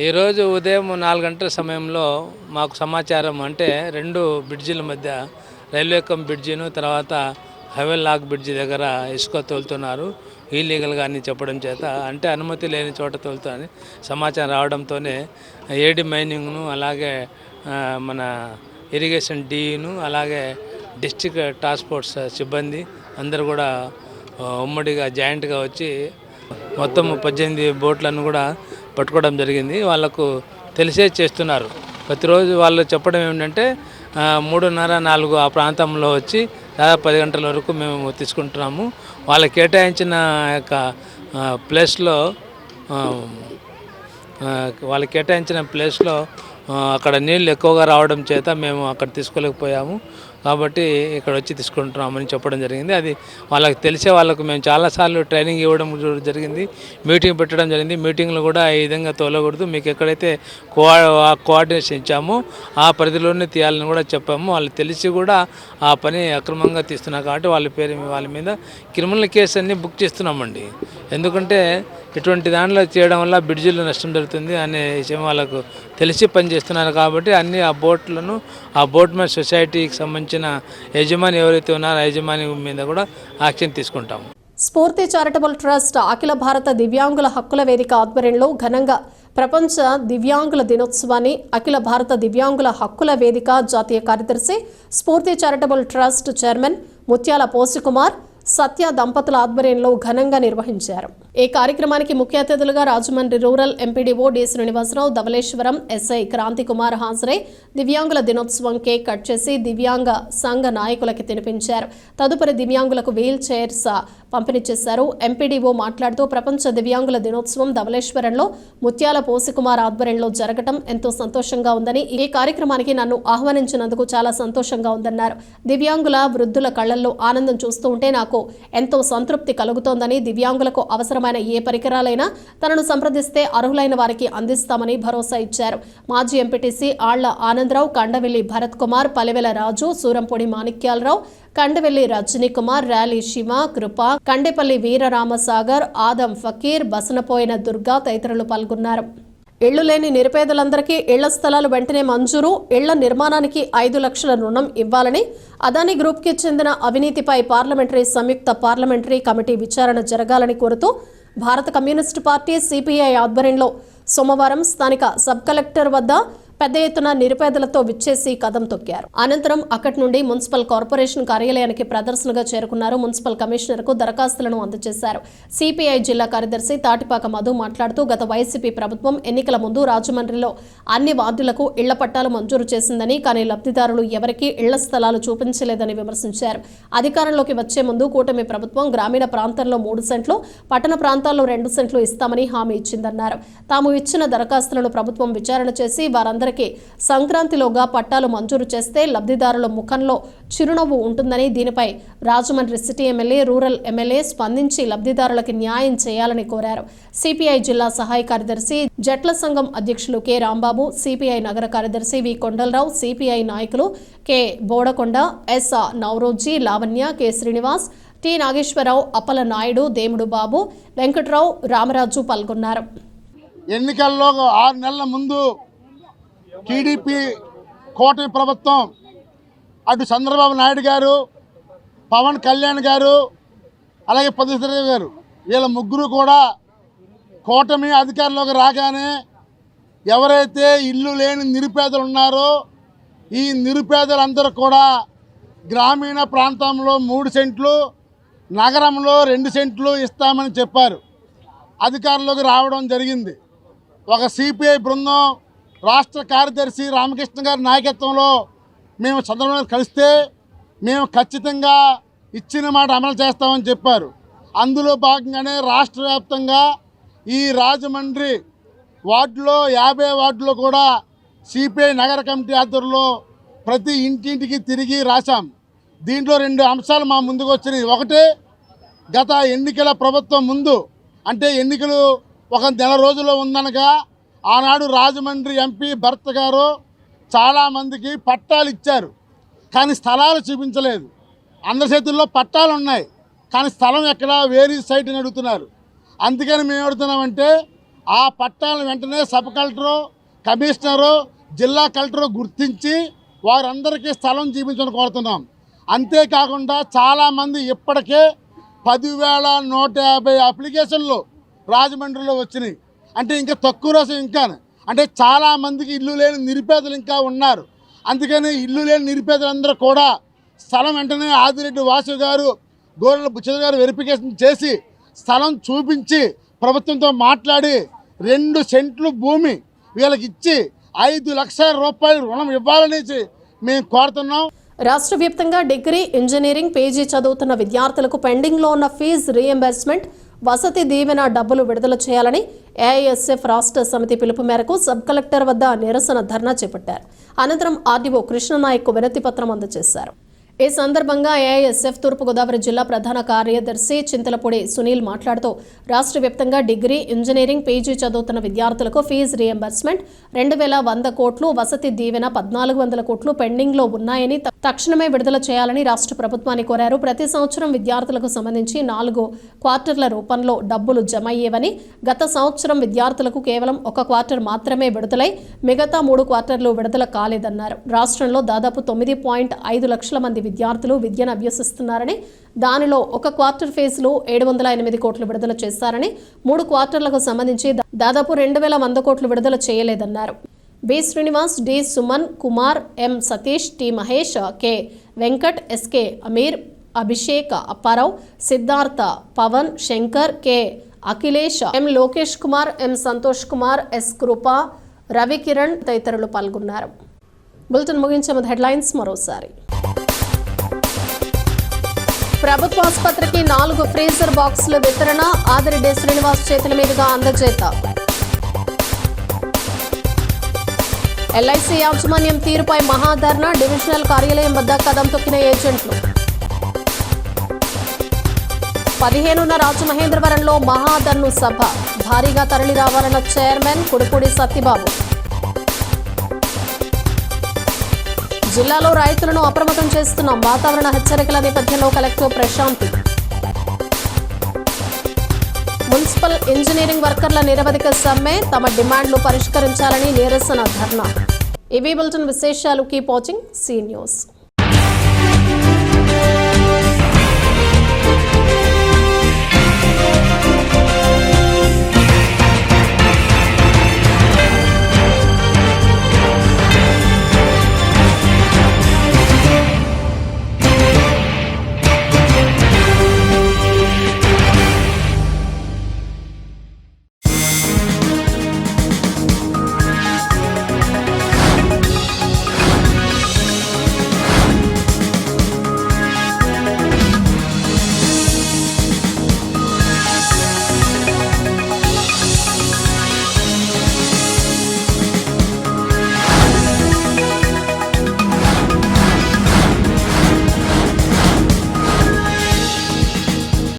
Speaker 10: ఈరోజు ఉదయం 4 గంటల సమయంలో మాకు సమాచారం, అంటే 2 బ్రిడ్జిల మధ్య రైల్వే కమ్ బ్రిడ్జిను తర్వాత హైవే లాక్ బ్రిడ్జి దగ్గర ఇసుక తోలుతున్నారు ఇల్లీగల్గా అని చెప్పడం చేత, అంటే అనుమతి లేని చోట తోలుతారని సమాచారం రావడంతోనే ఏడి మైనింగ్ను, అలాగే మన ఇరిగేషన్ డీను, అలాగే డిస్ట్రిక్ట్ టాస్క్ ఫోర్స్ సిబ్బంది అందరూ కూడా ఉమ్మడిగా జాయింట్గా వచ్చి మొత్తం 18 బోట్లను కూడా పట్టుకోవడం జరిగింది. వాళ్ళకు తెలిసే చేస్తున్నారు. ప్రతిరోజు వాళ్ళు చెప్పడం ఏమిటంటే 3:30-4 ఆ ప్రాంతంలో వచ్చి దాదాపు 10 గంటల వరకు మేము తీసుకుంటున్నాము. వాళ్ళకి కేటాయించిన యొక్క ప్లేస్లో అక్కడ నీళ్ళు ఎక్కువగా రావడం చేత మేము అక్కడ తీసుకోలేకపోయాము. కాబట్టి ఇక్కడ వచ్చి తీసుకుంటున్నామని చెప్పడం జరిగింది. అది వాళ్ళకి తెలిసే వాళ్ళకు మేము చాలాసార్లు ట్రైనింగ్ ఇవ్వడం జరిగింది, మీటింగ్ పెట్టడం జరిగింది. మీటింగ్లో కూడా ఈ విధంగా తోలకూడదు, మీకు ఎక్కడైతే కోఆర్డినేషన్ ఇచ్చామో ఆ పరిధిలోనే తీయాలని కూడా చెప్పాము. వాళ్ళు తెలిసి కూడా ఆ పని అక్రమంగా తీస్తున్నారు కాబట్టి వాళ్ళ మీద క్రిమినల్ కేసు అన్ని బుక్ చేస్తున్నామండి. ఎందుకంటే ఇటువంటి దాంట్లో చేయడం వల్ల బ్రిడ్జిలో నష్టం జరుగుతుంది అనే విషయం వాళ్ళకు తెలిసి పనిచేస్తున్నారు కాబట్టి అన్ని ఆ బోట్లను ఆ బోట్మెన్ సొసైటీకి సంబంధించిన యజమాని ఎవరైతే ఉన్నారో ఆ యజమాని మీద కూడా యాక్షన్ తీసుకుంటాము.
Speaker 1: స్ఫూర్తి చారిటబుల్ ట్రస్ట్ అఖిల భారత దివ్యాంగుల హక్కుల వేదిక ఆధ్వర్యంలో ఘనంగా ప్రపంచ దివ్యాంగుల దినోత్సవాన్ని అఖిల భారత దివ్యాంగుల హక్కుల వేదిక జాతీయ కార్యదర్శి స్ఫూర్తి చారిటబుల్ ట్రస్ట్ చైర్మన్ ముత్యాల పోసికుమార్ సత్య దంపతుల ఆధ్వర్యంలో ఘనంగా నిర్వహించారు. ఈ కార్యక్రమానికి ముఖ్య అతిథులుగా Rajahmundry rural MPDO D Srinivasarao, Dhavaleswaram SI Kranthi Kumar హాజరై దివ్యాంగుల దినోత్సవం కేక్ కట్ చేసి దివ్యాంగ సంఘ నాయకులకి తినిపించారు. తదుపరి దివ్యాంగులకు వీల్ చైర్స్ పంపిణీ చేశారు. ఎంపీడీఓ మాట్లాడుతూ ప్రపంచ దివ్యాంగుల దినోత్సవం ధవళేశ్వరంలో ముత్యాల పోసికుమార్ ఆధ్వర్యంలో జరగటం ఎంతో సంతోషంగా ఉందని, ఈ కార్యక్రమానికి నన్ను ఆహ్వానించినందుకు చాలా సంతోషంగా ఉందన్నారు. దివ్యాంగుల వృద్ధుల కళ్లల్లో ఆనందం చూస్తూ ఉంటే నాకు ఎంతో సంతృప్తి కలుగుతోందని, దివ్యాంగులకు అవసరమైన ఏ పరికరాలైనా తనను సంప్రదిస్తే అర్హులైన వారికి అందిస్తామని భరోసా ఇచ్చారు. మాజీ ఎంపీటీసీ ఆళ్ల ఆనందరావు, కండవెల్లి భరత్ కుమార్, పలెవెల రాజు, సూరంపొడి మాణిక్యాలరావు, కండవెల్లి రజనీ కుమార్, ర్యాలీ శివ, కృప, కండేపల్లి వీరరామసాగర్, ఆదం ఫకీర్, బసనపోయిన దుర్గా తదితరులు పాల్గొన్నారు. ఇళ్లు లేని నిరుపేదలందరికీ ఇళ్ల స్థలాలు వెంటనే మంజూరు, ఇళ్ల నిర్మాణానికి 5 లక్షల రుణం ఇవ్వాలని అదానీ గ్రూప్కి చెందిన అవినీతిపై పార్లమెంటరీ సంయుక్త పార్లమెంటరీ కమిటీ విచారణ జరగాలని కోరుతూ భారత కమ్యూనిస్టు పార్టీ సిపిఐ ఆధ్వర్యంలో సోమవారం స్థానిక సబ్ కలెక్టర్ వద్ద పెద్ద ఎత్తున నిరుపేదలతో విచ్చేసి కదం తొక్కారు. అనంతరం అక్కడి నుండి మున్సిపల్ కార్పొరేషన్ కార్యాలయానికి ప్రదర్శనగా చేరుకున్నారు. మున్సిపల్ కమిషనర్కు దరఖాస్తులను అందజేశారు. సిపిఐ జిల్లా కార్యదర్శి తాటిపాక మధు మాట్లాడుతూ గత వైసీపీ ప్రభుత్వం ఎన్నికల ముందు రాజమండ్రిలో అన్ని వార్డులకు ఇళ్ల పట్టాలు మంజూరు చేసిందని, కానీ లబ్ధిదారులు ఎవరికీ ఇళ్ల స్థలాలు చూపించలేదని విమర్శించారు. అధికారంలోకి వచ్చే ముందు కూటమి ప్రభుత్వం గ్రామీణ ప్రాంతంలో 3 సెంట్లు, పట్టణ ప్రాంతాల్లో 2 సెంట్లు ఇస్తామని హామీ ఇచ్చిందన్నారు. తాము ఇచ్చిన దరఖాస్తులను ప్రభుత్వం విచారణ చేసి వారందరూ సంక్రాంతిలోగా పట్టాలు మంజూరు చేస్తే లబ్ధిదారుల ముఖంలో చిరునవ్వు ఉంటుందని, దీనిపై Rajahmundry city MLA, rural MLA స్పందించి లబ్ధిదారులకు న్యాయం చేయాలని కోరారు. సిపిఐ జిల్లా సహాయ కార్యదర్శి, జట్ల సంఘం అధ్యక్షులు కె రాంబాబు, సిపిఐ నగర కార్యదర్శి వి కొండలరావు, సిపిఐ నాయకులు K Bodakonda, S Navaroji, Lavanya, K Srinivas, T Nageswararao, Appala Naidu, Demudu Babu, Venkatrao, Ramaraju పాల్గొన్నారు.
Speaker 11: ఎన్నికల్లో 6 నెలల ముందు టీడీపీ కూటమి ప్రభుత్వం అటు చంద్రబాబు నాయుడు గారు, పవన్ కళ్యాణ్ గారు, అలాగే పద్మశ్రీ గారు, వీళ్ళ ముగ్గురు కూడా కూటమి అధికారంలోకి రాగానే ఎవరైతే ఇల్లు లేని నిరుపేదలు ఉన్నారో ఈ నిరుపేదలందరూ కూడా గ్రామీణ ప్రాంతంలో 3 సెంట్లు, నగరంలో 2 సెంట్లు ఇస్తామని చెప్పారు. అధికారంలోకి రావడం జరిగింది. ఒక సిపిఐ బృందం రాష్ట్ర కార్యదర్శి రామకృష్ణ గారి నాయకత్వంలో మేము చంద్రబాబు కలిస్తే మేము ఖచ్చితంగా ఇచ్చిన మాట అమలు చేస్తామని చెప్పారు. అందులో భాగంగానే రాష్ట్ర వ్యాప్తంగా ఈ రాజమండ్రి వార్డులో 50 వార్డులో కూడా సిపిఐ నగర కమిటీ ఆధ్వర్యంలో ప్రతి ఇంటింటికి తిరిగి రాశాం. దీంట్లో 2 అంశాలు మా ముందుకు వచ్చినాయి. ఒకటి, గత ఎన్నికల ప్రభుత్వం ముందు, అంటే ఎన్నికలు ఒక నెల రోజుల్లో ఉందనగా ఆనాడు రాజమండ్రి ఎంపీ భరత్ గారు చాలామందికి పట్టాలు ఇచ్చారు, కానీ స్థలాలు చూపించలేదు. అందరి చేతుల్లో పట్టాలు ఉన్నాయి, కానీ స్థలం ఎక్కడ, వేరే సైట్ అని అడుగుతున్నారు. అందుకని మేము అడుగుతున్నామంటే ఆ పట్టాలను వెంటనే సబ్ కలెక్టరు, కమిషనరు, జిల్లా కలెక్టరు గుర్తించి వారందరికీ స్థలం చూపించని కోరుతున్నాం. అంతేకాకుండా చాలామంది ఇప్పటికే 10,150 అప్లికేషన్లు రాజమండ్రిలో వచ్చినాయి. అంటే ఇంకా తక్కువ రోజు ఇంకా, అంటే చాలామందికి ఇల్లు లేని నిరుపేదలు ఇంకా ఉన్నారు. అందుకని ఇల్లు లేని నిరుపేదలందరూ కూడా స్థలం వెంటనే ఆదిరెడ్డి వాసు గారు, గోరెల బుచ్చయ్య గారు వెరిఫికేషన్ చేసి స్థలం చూపించి ప్రభుత్వంతో మాట్లాడి 2 సెంట్లు భూమి వీళ్ళకి ఇచ్చి 5 లక్షల రూపాయలు రుణం ఇవ్వాలని మేము కోరుతున్నాం.
Speaker 1: రాష్ట్ర వ్యాప్తంగా డిగ్రీ, ఇంజనీరింగ్, పీజీ చదువుతున్న విద్యార్థులకు పెండింగ్లో ఉన్న ఫీజు రీఎంబర్స్మెంట్, వసతి దీవెన డబ్బులు విడుదల చేయాలని ఏఐఎస్ఎఫ్ రాష్ట్ర సమితి పిలుపు మేరకు సబ్ కలెక్టర్ వద్ద నిరసన ధర్నా చేపట్టారు. అనంతరం ఆర్డీఓ కృష్ణనాయక్ వినతి పత్రం అందజేశారు. ఈ సందర్భంగా ఏఐఎస్ఎఫ్ తూర్పుగోదావరి జిల్లా ప్రధాన కార్యదర్శి చింతలపూడి సునీల్ మాట్లాడుతూ రాష్ట్ర వ్యాప్తంగా డిగ్రీ, ఇంజనీరింగ్, పీజీ చదువుతున్న విద్యార్థులకు ఫీజు రియంబర్స్మెంట్ 2,100 కోట్లు, వసతి దీవెన 1,400 కోట్లు పెండింగ్లో ఉన్నాయని తక్షణమే విడుదల చేయాలని రాష్ట్ర ప్రభుత్వాన్ని కోరారు. ప్రతి సంవత్సరం విద్యార్థులకు సంబంధించి 4 క్వార్టర్ల రూపంలో డబ్బులు జమ అయ్యేవని, గత సంవత్సరం విద్యార్థులకు కేవలం 1 క్వార్టర్ మాత్రమే విడుదలై మిగతా 3 క్వార్టర్లు విడుదల కాలేదన్నారు. రాష్ట్రంలో దాదాపు 9.5 లక్షల మంది విద్యార్థులు విద్యను అభ్యసిస్తున్నారని, దానిలో 1 క్వార్టర్ ఫీజులు 708 కోట్లు విడుదల చేశారని, 3 క్వార్టర్లకు సంబంధించి దాదాపు 2,100 కోట్లు విడుదల చేయలేదన్నారు. B Srinivas, D Suman Kumar, M Satish, T Mahesh, K Venkat, SK Ameer, Abhishek, Apparao, Siddhartha, Pavan, Shankar, K Akhilesh, M Lokesh Kumar, M Santosh Kumar, S Krupa, Ravikiran తదితరులు పాల్గొన్నారు. బులెటిన్ ముగించే ముందు హెడ్లైన్స్ మరోసారి. ప్రభుత్వ ఆసుపత్రికి 4 ఫ్రీజర్ బాక్సుల వితరణ, ఆదిరెడ్డి శ్రీనివాస్ చేతుల మీదుగా అందజేత. ఎల్ఐసి యాజమాన్యం తీరుపై మహాధర్ణ, డివిజనల్ కార్యాలయం వద్ద కదం తొక్కిన ఏజెంట్లు. 15న రాజమహేంద్రవరంలో మహాధర్ను సభ, భారీగా తరలి రావాలన్న చైర్మన్ కుడుపూడి సత్యబాబు. జిల్లాలో రైతులను అప్రమత్తం చేస్తున్నాం, వాతావరణ హెచ్చరికల నేపథ్యంలో కలెక్టర్ ప్రశాంతి. మున్సిపల్ ఇంజనీరింగ్ వర్కర్ల నిరవధిక సమ్మె, తమ డిమాండ్లు పరిష్కరించాలని నిరసన ధర్నా. ఇవి బులెటిన్ విశేషాలు. Keep watching see news.